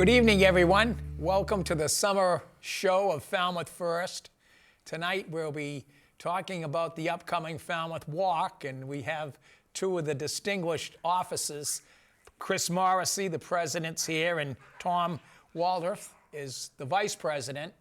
Good evening, everyone. Welcome to the summer show of Falmouth First. Tonight we'll be talking about the upcoming Falmouth Walk, and we have two of the distinguished officers. Chris Morrissey, the president's here, and Tom Walrath is the vice president.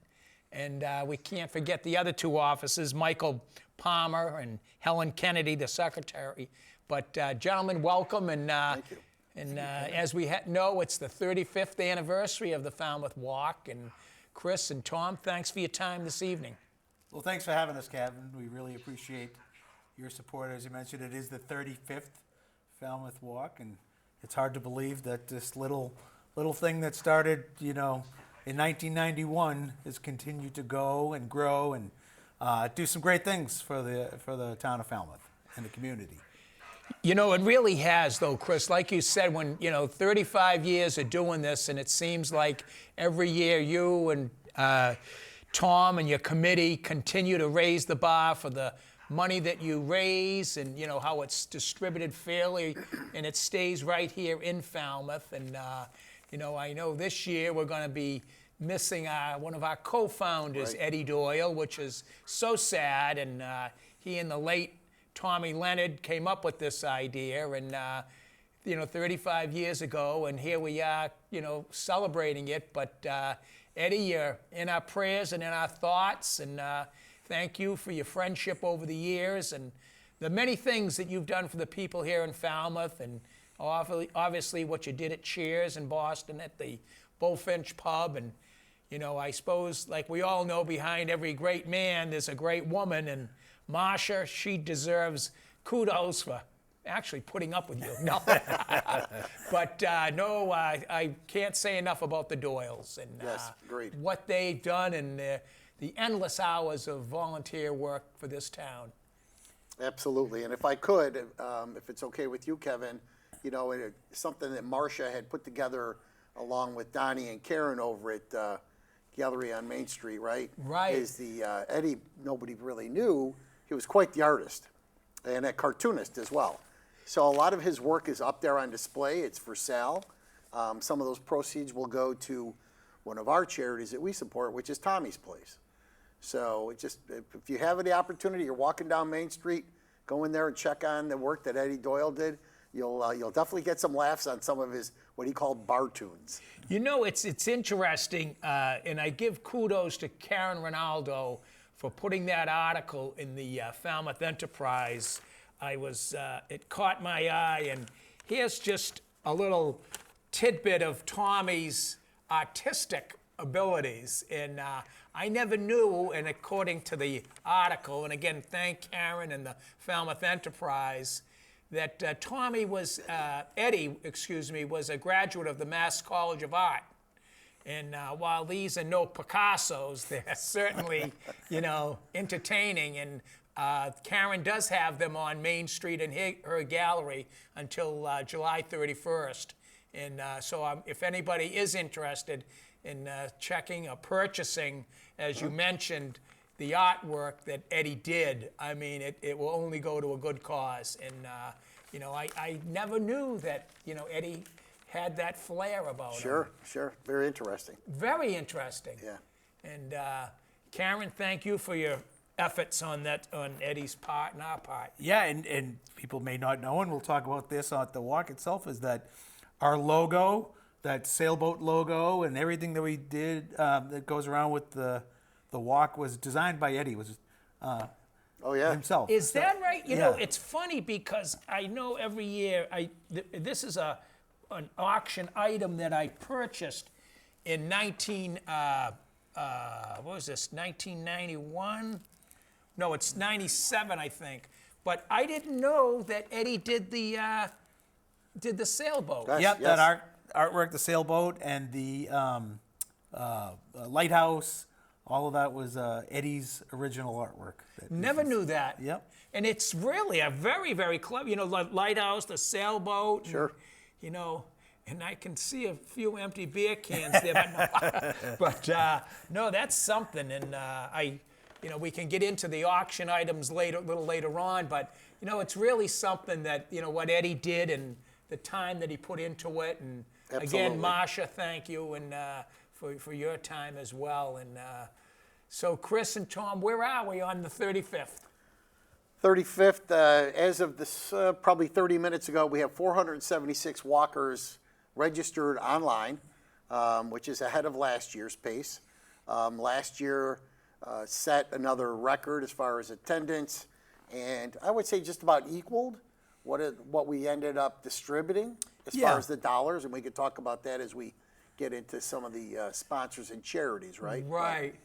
And we can't forget the other two officers, Michael Palmer and Helen Kennedy, the secretary. But gentlemen, welcome. And Thank you. And as we know, it's the 35th anniversary of the Falmouth Walk. And Chris and Tom, thanks for your time this evening. Well, thanks for having us, Kevin. We really appreciate your support. As you mentioned, it is the 35th Falmouth Walk, and it's hard to believe that this little thing that started, in 1991 has continued to go and grow and do some great things for the town of Falmouth and the community. You know, it really has, though, Chris. Like you said, when, 35 years of doing this, and it seems like every year you and Tom and your committee continue to raise the bar for the money that you raise and, how it's distributed fairly, and it stays right here in Falmouth. And, I know this year we're going to be missing one of our co-founders, right, Eddie Doyle, which is so sad. And he and the late Tommy Leonard came up with this idea, and 35 years ago, and here we are, celebrating it. But Eddie, you're in our prayers and in our thoughts, and thank you for your friendship over the years and the many things that you've done for the people here in Falmouth, and obviously what you did at Cheers in Boston at the Bullfinch Pub. And I suppose, like we all know, behind every great man there's a great woman, and Marsha, she deserves kudos for actually putting up with you. No. But I can't say enough about the Doyles and yes, great. What they've done and the endless hours of volunteer work for this town. Absolutely. And if I could, if it's okay with you, Kevin, something that Marsha had put together along with Donnie and Karen over at Gallery on Main Street, right? Right. Is the Eddie, nobody really knew, he was quite the artist and a cartoonist as well. So a lot of his work is up there on display. It's for sale. Some of those proceeds will go to one of our charities that we support, which is Tommy's Place. So if you have the opportunity, you're walking down Main Street, go in there and check on the work that Eddie Doyle did. You'll definitely get some laughs on some of his what he called bar tunes. It's interesting, and I give kudos to Karen Ronaldo for putting that article in the Falmouth Enterprise. It caught my eye, and here's just a little tidbit of Tommy's artistic abilities. And I never knew, and according to the article, and again, thank Karen and the Falmouth Enterprise, that Eddie was a graduate of the Mass College of Art. And while these are no Picassos, they're certainly, entertaining. And Karen does have them on Main Street in her gallery until July 31st. And so if anybody is interested in checking or purchasing, as you mentioned, the artwork that Eddie did, I mean, it will only go to a good cause. And, I never knew that, Eddie had that flair about him. Sure. Very interesting. Very interesting. Yeah. And Karen, thank you for your efforts on Eddie's part and our part. Yeah, and people may not know, and we'll talk about this at the walk itself, is that our logo, that sailboat logo, and everything that we did that goes around with the walk was designed by Eddie. Himself. Is that right? It's funny because I know every year this is an auction item that I purchased in 1991? No, it's 97, I think. But I didn't know that Eddie did the sailboat. Yep, yes. That artwork, the sailboat, and the lighthouse. All of that was Eddie's original artwork. Never knew that. Yep. And it's really a very, very clever, lighthouse, the sailboat. Sure. And I can see a few empty beer cans there, but no, that's something. And we can get into the auction items a little later on, but it's really something that what Eddie did and the time that he put into it, and again, Absolutely. Marcia, thank you, and for your time as well. And so, Chris and Tom, where are we on the 35th? 35th, as of this, probably 30 minutes ago, we have 476 walkers registered online, which is ahead of last year's pace. Last year set another record as far as attendance, and I would say just about equaled what we ended up distributing as far as the dollars, and we could talk about that as we get into some of the sponsors and charities, right? Right.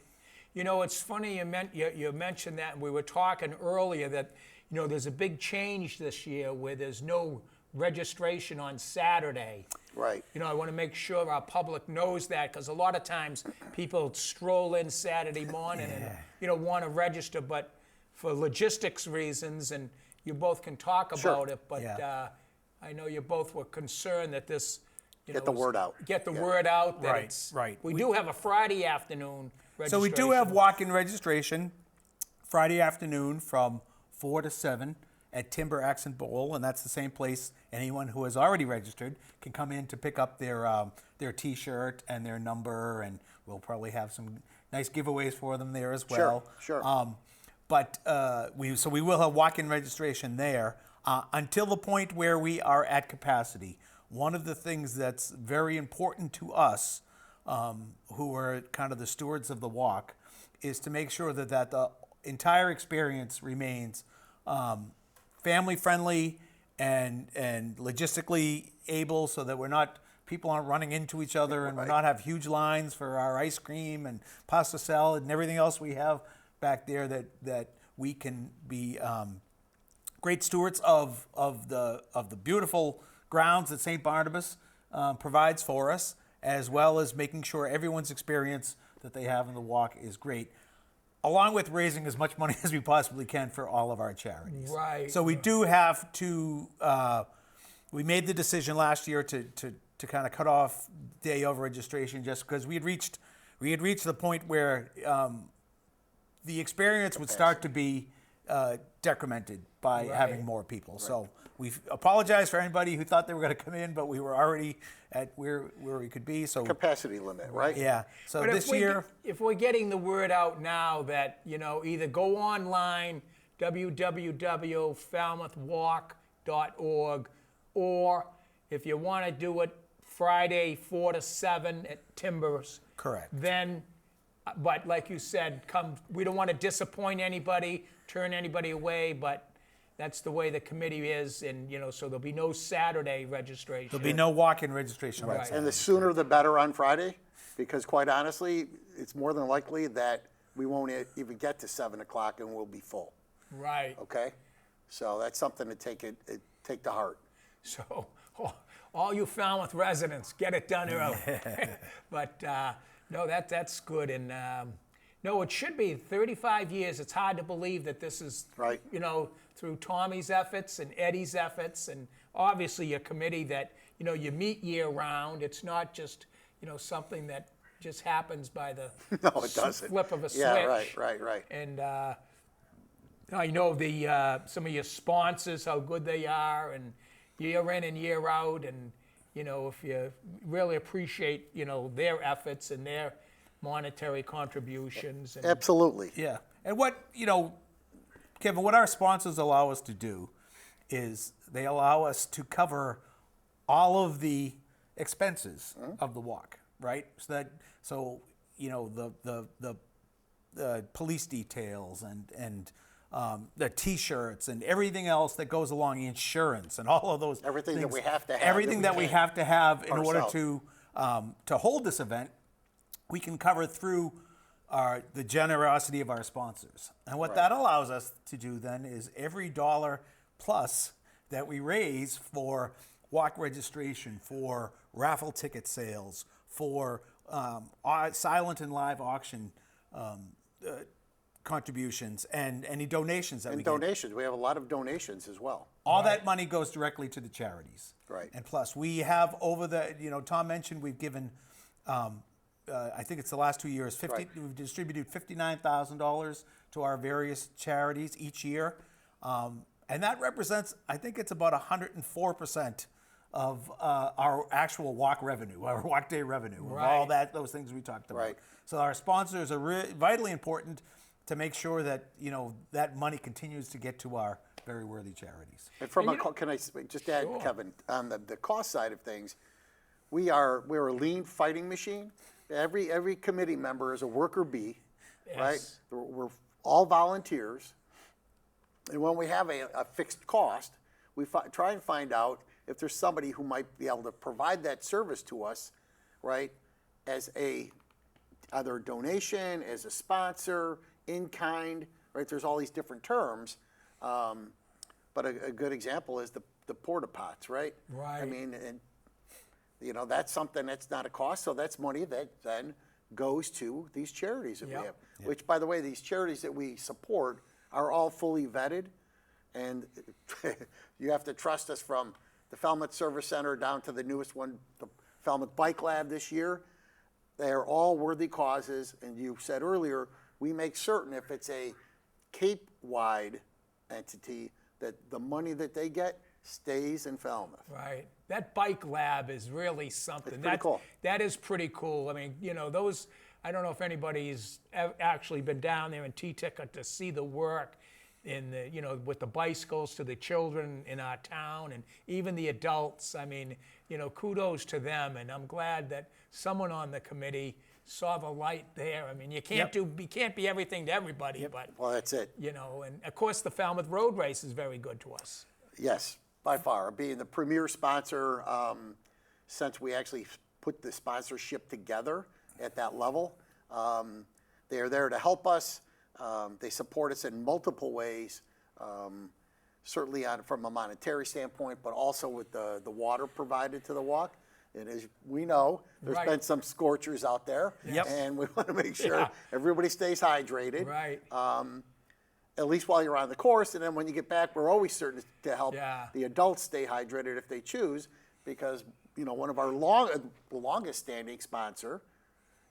You know, it's funny you mentioned that, and we were talking earlier that, you know, there's a big change this year where there's no registration on Saturday. Right. You know, I want to make sure our public knows that, because a lot of times people stroll in Saturday morning and, you know, want to register, but for logistics reasons, and you both can talk about it, but I know you both were concerned that this, you Get know, the word out. Get the word out that Right, it's, right. We do have a Friday afternoon registration. So we do have walk-in registration Friday afternoon from 4 to 7 at Timber Accent Bowl, and that's the same place anyone who has already registered can come in to pick up their T-shirt and their number, and we'll probably have some nice giveaways for them there as well. Sure. But we will have walk-in registration there until the point where we are at capacity. One of the things that's very important to us, who are kind of the stewards of the walk, is to make sure that the entire experience remains family friendly and logistically able, so that people aren't running into each other, and we're not have huge lines for our ice cream and pasta salad and everything else we have back there, that we can be great stewards of the beautiful grounds that St. Barnabas provides for us, as well as making sure everyone's experience that they have in the walk is great, along with raising as much money as we possibly can for all of our charities. Right. So we do have to, we made the decision last year to kind of cut off day of registration, just because we had reached the point where the experience would start to be decremented by having more people. So we've apologized for anybody who thought they were going to come in, but we were already at where we could be. So Capacity limit, right? yeah. So But this year, if we're getting the word out now that, you know, either go online, www.falmouthwalk.org, or if you want to do it Friday 4 to 7 at Timbers. Correct. Then, but like you said, we don't want to disappoint anybody, turn anybody away, but that's the way the committee is, and, you know, so there'll be no Saturday registration. there'll be no walk-in registration. Right. And the sooner the better on Friday, because quite honestly, it's more than likely that we won't even get to 7 o'clock and we'll be full. Right. Okay? So that's something to take to heart. So, all you Falmouth residents, get it done early. But no, that's good, and no, it should be 35 years. It's hard to believe that this is Right. You know, through Tommy's efforts and Eddie's efforts, and obviously your committee that, you know, you meet year round. It's not just, you know, something that just happens by the No, it doesn't. flip of a switch. Yeah, right. And I know some of your sponsors, how good they are, and year in and year out, and, you know, if you really appreciate, you know, their efforts and their monetary contributions. And, Absolutely. Yeah. And what, you know, Kevin, what our sponsors allow us to do is they allow us to cover all of the expenses of the walk, right? So you know, the police details and the T-shirts and everything else that goes along, the insurance and all of those Everything that things, we have to have everything that we have to have in order ourselves. to hold this event, we can cover through the generosity of our sponsors. And what that allows us to do then is every dollar plus that we raise for walk registration, for raffle ticket sales, for silent and live auction contributions, and any donations that we get. Donations. We have a lot of donations as well. All that money goes directly to the charities. Right. And plus, we have Tom mentioned we've given, I think it's the last 2 years, we've distributed $59,000 to our various charities each year. And that represents, I think it's about 104% of our actual walk revenue, our walk day revenue, of all those things we talked about. Right. So our sponsors are vitally important to make sure that that money continues to get to our very worthy charities. And can I just add, Kevin, on the cost side of things, we're a lean fighting machine. Every committee member is a worker bee, right? We're all volunteers. And when we have a fixed cost, we try and find out if there's somebody who might be able to provide that service to us, right, as either a donation, as a sponsor, in kind, right? There's all these different terms. But a good example is the porta pots, right? Right. I mean, and that's something that's not a cost, so that's money that then goes to these charities that we have. Which, by the way, these charities that we support are all fully vetted, and you have to trust us, from the Falmouth Service Center down to the newest one, the Falmouth Bike Lab this year. They are all worthy causes, and you said earlier, we make certain if it's a Cape-wide entity that the money that they get stays in Falmouth. Right. That bike lab is really something. It's pretty cool. That is pretty cool. I mean, those, I don't know if anybody's actually been down there in T-Ticket to see the work in the, with the bicycles to the children in our town and even the adults. I mean, kudos to them. And I'm glad that someone on the committee saw the light there. I mean, you can't be everything to everybody, but Well, that's it. and of course the Falmouth Road Race is very good to us. Yes, by far. Being the premier sponsor, since we actually put the sponsorship together at that level. They are there to help us. They support us in multiple ways, certainly from a monetary standpoint, but also with the water provided to the walk. And as we know, there's been some scorchers out there, and we want to make sure everybody stays hydrated. Right. At least while you're on the course, and then when you get back, we're always certain to help the adults stay hydrated if they choose, because one of our longest standing sponsor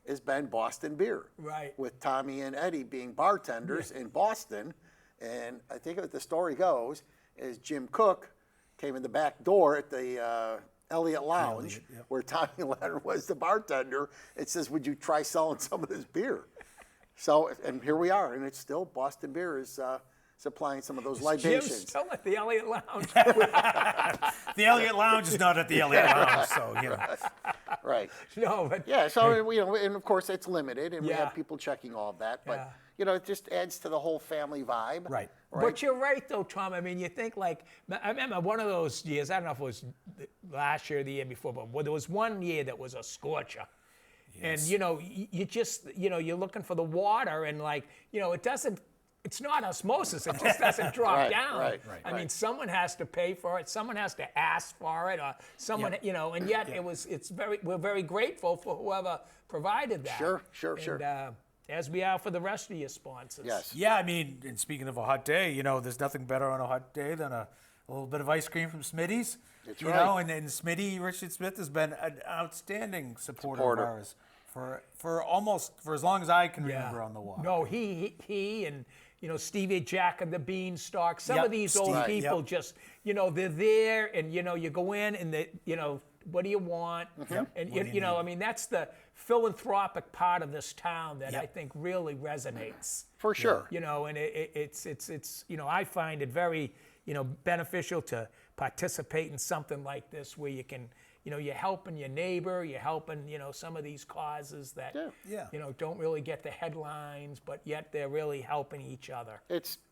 has been Boston Beer, Right. with Tommy and Eddie being bartenders in Boston. And I think what the story goes is Jim Cook came in the back door at the Elliott Lounge, where Tommy Leonard was the bartender. It says, "Would you try selling some of this beer?" So, and here we are, and it's still Boston Beer is supplying some of those libations. Jim's still at the Elliott Lounge. The Elliott Lounge is not at the Elliott Lounge, so Right. No, but So and of course it's limited, and we have people checking all of that, but it just adds to the whole family vibe. Right. But you're right, though, Tom. I mean, you think I remember one of those years, I don't know if it was last year or the year before, but there was one year that was a scorcher. Yes. And, you just, you're looking for the water and it doesn't, it's not osmosis. It just doesn't drop down. Right. I mean, someone has to pay for it. Someone has to ask for it, or someone, and yet we're very grateful for whoever provided that. Sure. And, as we are for the rest of your sponsors. Yes. Yeah, I mean, and speaking of a hot day, there's nothing better on a hot day than a little bit of ice cream from Smitty's. That's right. And Smitty, Richard Smith, has been an outstanding supporter of ours for as long as I can remember on the walk. No, he and Stevie Jack and the Beanstalk. Some of these old people just they're there, and you go in and what do you want? And I mean, that's the philanthropic part of this town that I think really resonates. For sure. And it's I find it very beneficial to participate in something like this where you can you're helping your neighbor, you're helping some of these causes that don't really get the headlines, but yet they're really helping each other.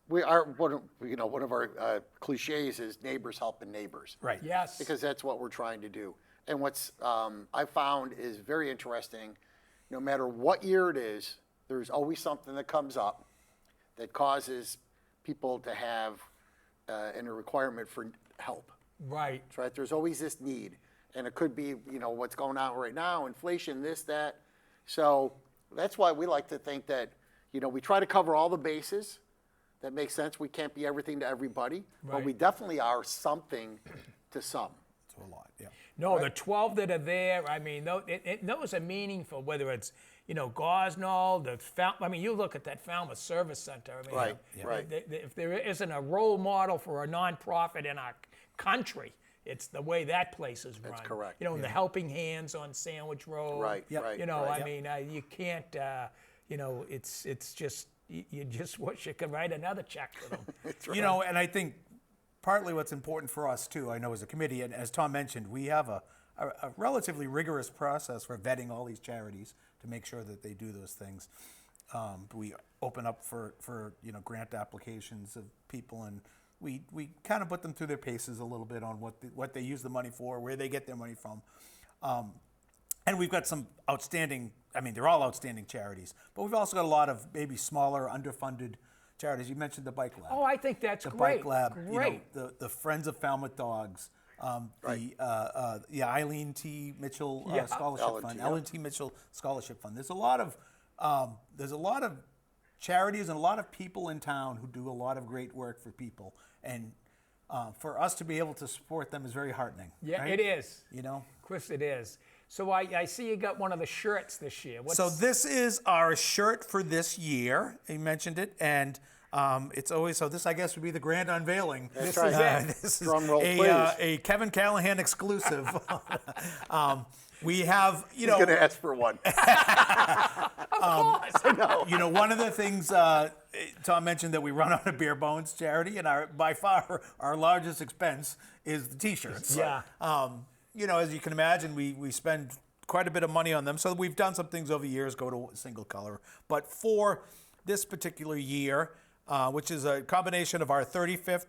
One of our cliches is neighbors helping neighbors. Right. Yes. Because that's what we're trying to do. And what's I found is very interesting, no matter what year it is, there's always something that comes up that causes people to have a requirement for help. Right. That's right. There's always this need. And it could be, what's going on right now, inflation, this, that. So that's why we like to think that, we try to cover all the bases. That makes sense. We can't be everything to everybody, but we definitely are something to some. It's a lot, yeah. No, the 12 that are there, I mean, those are meaningful, whether it's, Gosnold, you look at that Falmouth Service Center. I mean, Right. If there isn't a role model for a nonprofit in our country, It's the way that place is run. That's correct. You know, and the Helping Hands on Sandwich Road. Right, Yep. right. You know, right. I mean, you can't. You know, it's just you just wish you could write another check for them. You know, and I think partly what's important for us too, I know as a committee, and as Tom mentioned, we have a relatively rigorous process for vetting all these charities to make sure that they do those things. We open up for grant applications of people, and we kind of put them through their paces a little bit on what they use the money for, where they get their money from. And we've got some outstanding, I mean, they're all outstanding charities, but we've also got a lot of maybe smaller, underfunded charities. You mentioned the Bike Lab. Oh, I think that's The great. Bike Lab, Great. the Friends of Falmouth Dogs, Right. the Eileen T. Mitchell Yeah. Scholarship Ellen Fund, T., yeah. Ellen T. Mitchell Scholarship Fund. There's a lot of charities and a lot of people in town who do a lot of great work for people, and for us to be able to support them is very heartening. Yeah, right? it is. You know. Chris, it is. So I see you got one of the shirts this year. So this is our shirt for this year. You mentioned it, and it's always so. This, I guess, would be the grand unveiling. That's This right. is it. This is Drum roll, a Kevin Callahan exclusive. We have, He's going to ask for one. you know, one of the things Tom mentioned that we run on a Bare Bones charity, and by far our largest expense is the T-shirts. Yeah. You know, as you can imagine, we spend quite a bit of money on them. So we've done some things over years, go to single color. But for this particular year, which is a combination of our 35th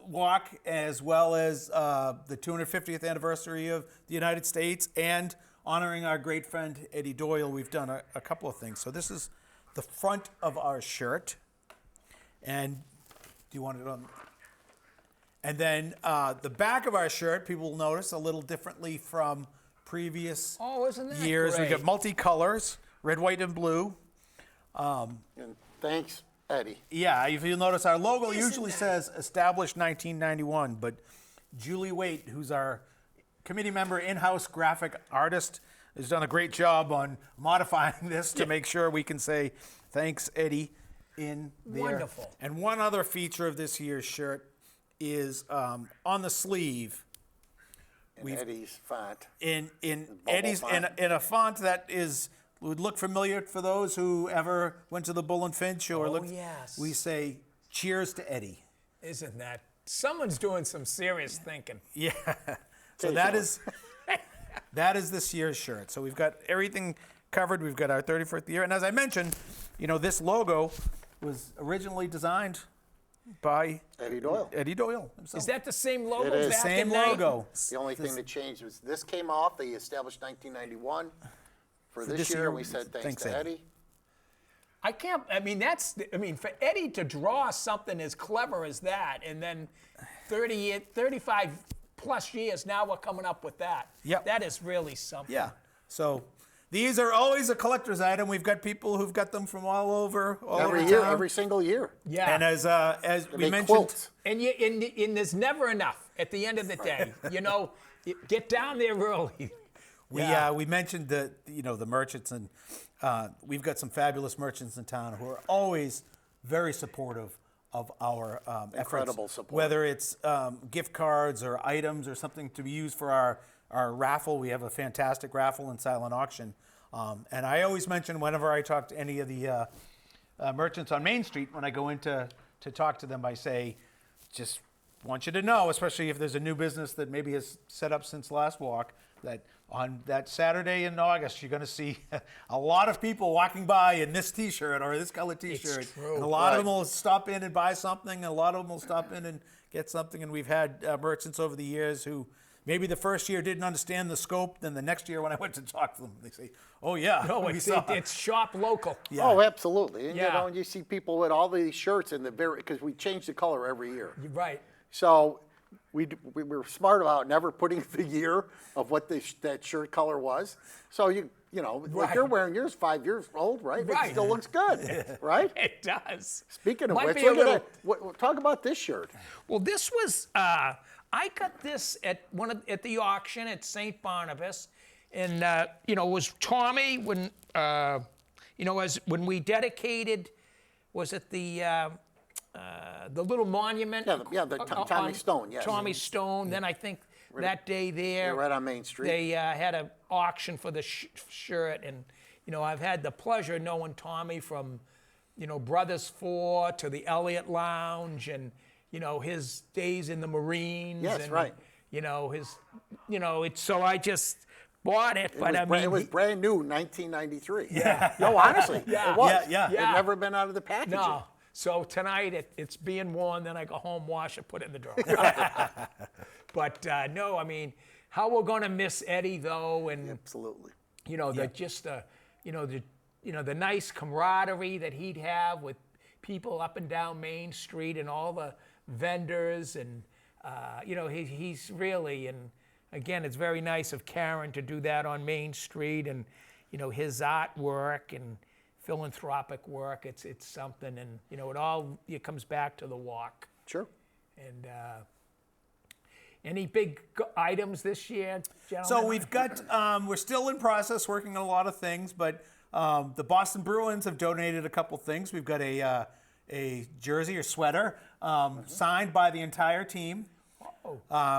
walk, as well as the 250th anniversary of the United States, and honoring our great friend Eddie Doyle, we've done a couple of things. So this is the front of our shirt. And do you want it on? And then the back of our shirt, people will notice a little differently from previous Oh, isn't that years. great? We've got multicolors, red, white, and blue. And thanks, Eddie. Yeah, if you'll notice, our logo usually says established 1991, but Julie Waite, who's our committee member, in-house graphic artist, has done a great job on modifying this to make sure we can say thanks, Eddie, in there. Wonderful. And one other feature of this year's shirt is on the sleeve, In Eddie's font. in Bubble Eddie's font. in a font that would look familiar for those who ever went to the Bull and Finch or looked. yes. We say cheers to Eddie. Isn't that? Someone's doing some serious thinking. Yeah. So that is this year's shirt. So we've got everything covered. We've got our 31st year, and as I mentioned, you know, this logo was originally designed by Eddie Doyle. Eddie Doyle himself. Is that the same logo It is. back Same in logo. The only thing that changed was this came off. They established 1991. For this year, we said thanks to Eddie. I mean, for Eddie to draw something as clever as that, and then 35 plus years, now we're coming up with that. Yep. That is really something. Yeah. So these are always a collector's item. We've got people who've got them from all over Every town. year, every single year. Yeah. And as we Make mentioned, quilts. And there's never enough at the end of the day. You know, get down there early. we mentioned the merchants, and we've got some fabulous merchants in town who are always very supportive of our Incredible efforts, support. whether it's gift cards or items or something to be used for our raffle. We have a fantastic raffle and silent auction. And I always mention whenever I talk to any of the merchants on Main Street, when I go in to talk to them, I say, just want you to know, especially if there's a new business that maybe has set up since last walk, that on that Saturday in August, you're going to see a lot of people walking by in this T-shirt or this color T-shirt. true. And a lot of Right. them will stop in and buy something, and a lot of them will stop in and get something. And we've had merchants over the years who maybe the first year didn't understand the scope. Then the next year when I went to talk to them, they say, oh, yeah. No, we it's saw it." shop local. Yeah. Oh, absolutely. And Yeah. you see people with all these shirts in because we change the color every year. You're right. So we were smart about never putting the year of what that shirt color was. So if Right. you're wearing yours 5 years old, right? Right. It still looks good, right? It does. Speaking of Might which, be a look at little- it. Talk about this shirt. Well, this was I got this at the auction at St. Barnabas, and it was Tommy when when we dedicated. Was it the the little monument. The Tommy Stone, yes. Tommy Stone. Then I think that day there, right on Main Street. they had an auction for the shirt, and I've had the pleasure of knowing Tommy from Brothers 4 to the Elliott Lounge, and his days in the Marines. Yes, and, right. So I just bought it, but it was brand new, 1993. Yeah. No, honestly, it was. Yeah. It had never been out of the packaging. No. So tonight it's being worn, then I go home, wash it, put it in the drawer. But no, how we're gonna miss Eddie though, and Absolutely. the nice camaraderie that he'd have with people up and down Main Street and all the vendors, and he's really, and again, it's very nice of Karen to do that on Main Street, and his artwork and philanthropic work. It's something, and it comes back to the walk. Sure. And any big items this year, gentlemen? So we've got, we're still in process working on a lot of things, but the Boston Bruins have donated a couple things. We've got a jersey or sweater signed by the entire team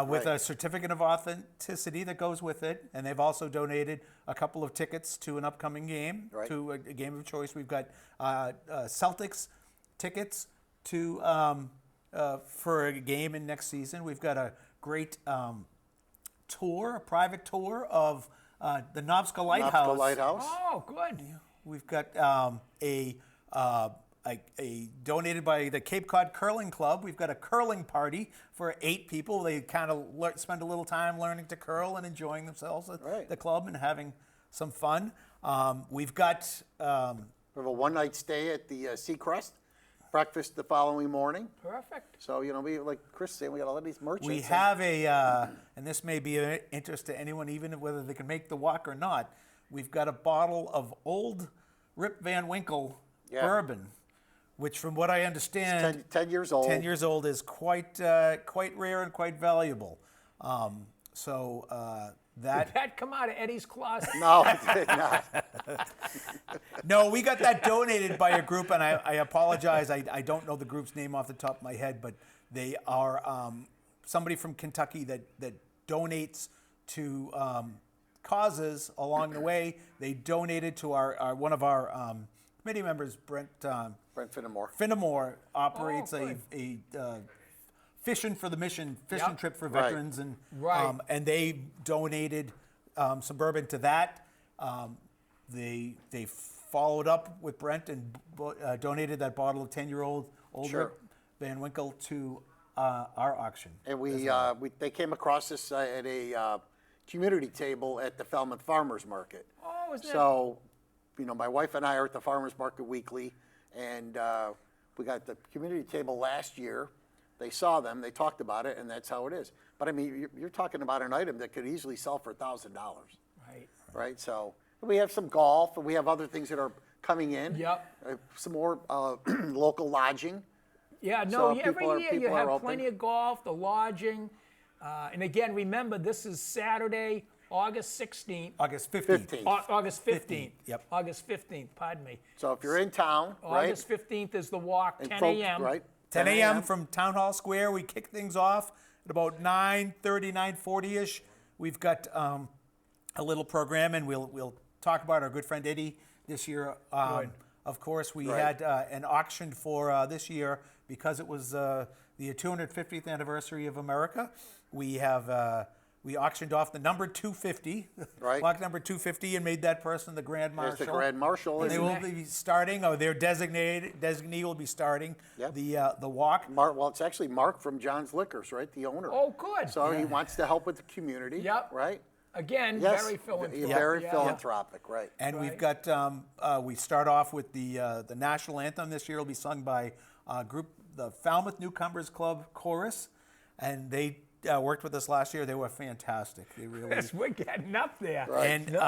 with a certificate of authenticity that goes with it. And they've also donated a couple of tickets to an upcoming game, to a game of choice. We've got Celtics tickets to for a game in next season. We've got a great tour, a private tour of the Nobska Lighthouse. Nobska Lighthouse. Oh, good. We've got a donated by the Cape Cod Curling Club. We've got a curling party for 8 people. They kind of spend a little time learning to curl and enjoying themselves at the club and having some fun. We've got We have a one-night stay at the Seacrest. Breakfast the following morning. Perfect. So, we, like Chris said, we got all of these merchants. We have and this may be of interest to anyone, even whether they can make the walk or not. We've got a bottle of old Rip Van Winkle bourbon, which, from what I understand, 10 years old. 10 years old is quite rare and quite valuable. Did that come out of Eddie's closet? No, it did not. No, we got that donated by a group, and I apologize. I don't know the group's name off the top of my head, but they are somebody from Kentucky that donates to causes along the way. They donated to our one of our committee members, Brent Finnemore. Finnemore operates good. a Fishing for the Mission fishing trip for veterans, and and they donated some bourbon to that. They followed up with Brent and donated that bottle of 10-year-old Rip Van Winkle to our auction. And they came across this at a community table at the Falmouth Farmers Market. Oh, is that? So, my wife and I are at the Farmers Market weekly, and we got the community table last year. They saw them, they talked about it, and that's how it is. But you're talking about an item that could easily sell for $1,000. Right. Right. So we have some golf, and we have other things that are coming in. Yep. Some more local lodging. Yeah, no, So every year you people are have open. plenty of golf, the lodging. And again, remember, this is Saturday, August 16th. August 15th. 15th. August 15th. Yep. August 15th, pardon me. So if you're in town, August 15th is the walk, and 10 folks- a.m. Right. 10 a.m. from Town Hall Square. We kick things off at about 9:30, 9:40-ish. We've got a little program, and we'll talk about our good friend Eddie this year. Of course, we had an auction for this year because it was the 250th anniversary of America. We auctioned off the number 250, block number 250, and made that person the Grand Marshal. There's the Grand Marshal. And they will be starting, or their designee will be starting the walk. Well, it's actually Mark from John's Liquors, right? The owner. Oh, good. So he wants to help with the community. Yep. Right? Again, Yes. very philanthropic. Very Yeah. philanthropic, right. And we've got, we start off with the national anthem this year will be sung by a group, the Falmouth Newcomers Club Chorus, and they worked with us last year. They were fantastic. They really. Yes, we're getting up there. And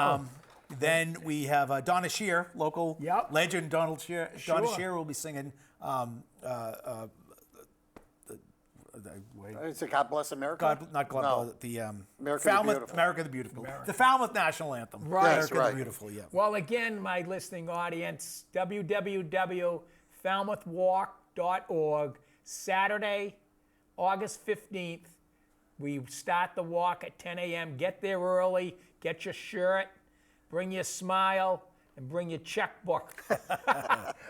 then we have Donna Shear, local legend. Donna Shear will be singing. It's a God Bless America? The America Falmouth, the Beautiful. America the Beautiful. The Falmouth National Anthem. Right. America Right. the Beautiful, yeah. Well, again, my listening audience, www.falmouthwalk.org. Saturday, August 15th. We start the walk at 10 a.m. Get there early, get your shirt, bring your smile, and bring your checkbook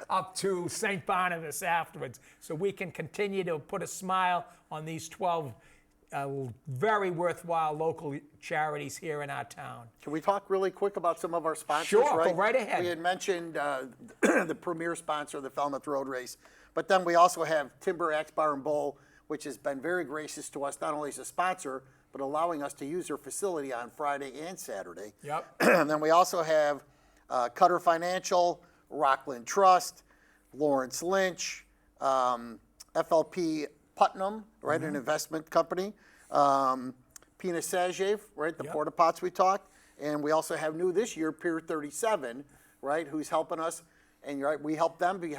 up to St. Barnabas afterwards so we can continue to put a smile on these 12 very worthwhile local charities here in our town. Can we talk really quick about some of our sponsors? Sure, go right ahead. We had mentioned the premier sponsor of the Falmouth Road Race, but then we also have Timber Axe Bar and Bowl, which has been very gracious to us, not only as a sponsor, but allowing us to use their facility on Friday and Saturday. Yep. And then we also have Cutter Financial, Rockland Trust, Lawrence Lynch, FLP Putnam, right, an investment company, Pina Sajev, right, the porta pots we talked, and we also have new this year, Pier 37, right, who's helping us, and right, we help them be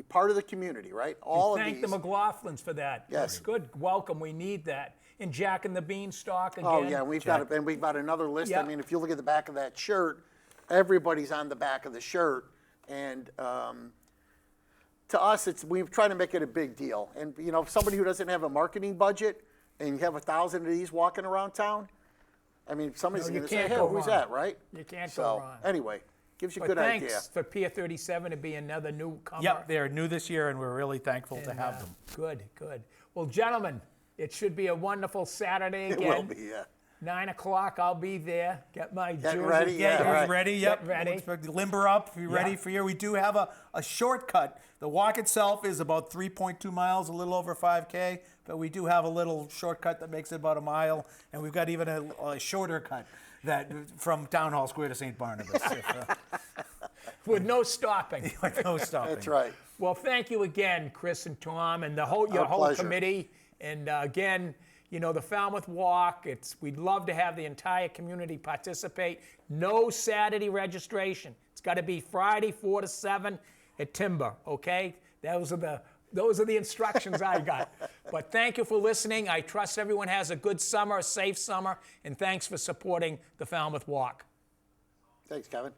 part of the community, right? All of these. Thank the McLaughlins for that. Yes. That's good. Welcome. We need that. And Jack and the Beanstalk again. Oh yeah, we've got another list. Yep. I mean, if you look at the back of that shirt, everybody's on the back of the shirt, and to us, we've tried to make it a big deal. And somebody who doesn't have a marketing budget, and you have 1,000 of these walking around town, I mean, somebody's No, going you to say, can't "Hey, go who's wrong. that?" Right? You can't So go wrong. anyway, gives you a But good idea. thanks for Pier 37 to be another newcomer. Yep, they're new this year, and we're really thankful to And, have them. Good, good. Well, gentlemen, it should be a wonderful Saturday It again. will be, yeah. 9 o'clock, I'll be there. Get my jersey. ready, yeah, Get right. ready, yep. Get ready. We'll expect to limber up, be ready Yeah. for you. We do have a shortcut. The walk itself is about 3.2 miles, a little over 5K, but we do have a little shortcut that makes it about a mile, and we've got even a shorter cut that from Town Hall Square to St. Barnabas. With no stopping. With no stopping. That's right. Well, thank you again, Chris and Tom, and your Our whole pleasure. committee. And again, the Falmouth Walk. We'd love to have the entire community participate. No Saturday registration. It's got to be Friday 4 to 7 at Timber. Okay, those are the instructions I got. But thank you for listening. I trust everyone has a good summer, a safe summer, and thanks for supporting the Falmouth Walk. Thanks, Kevin.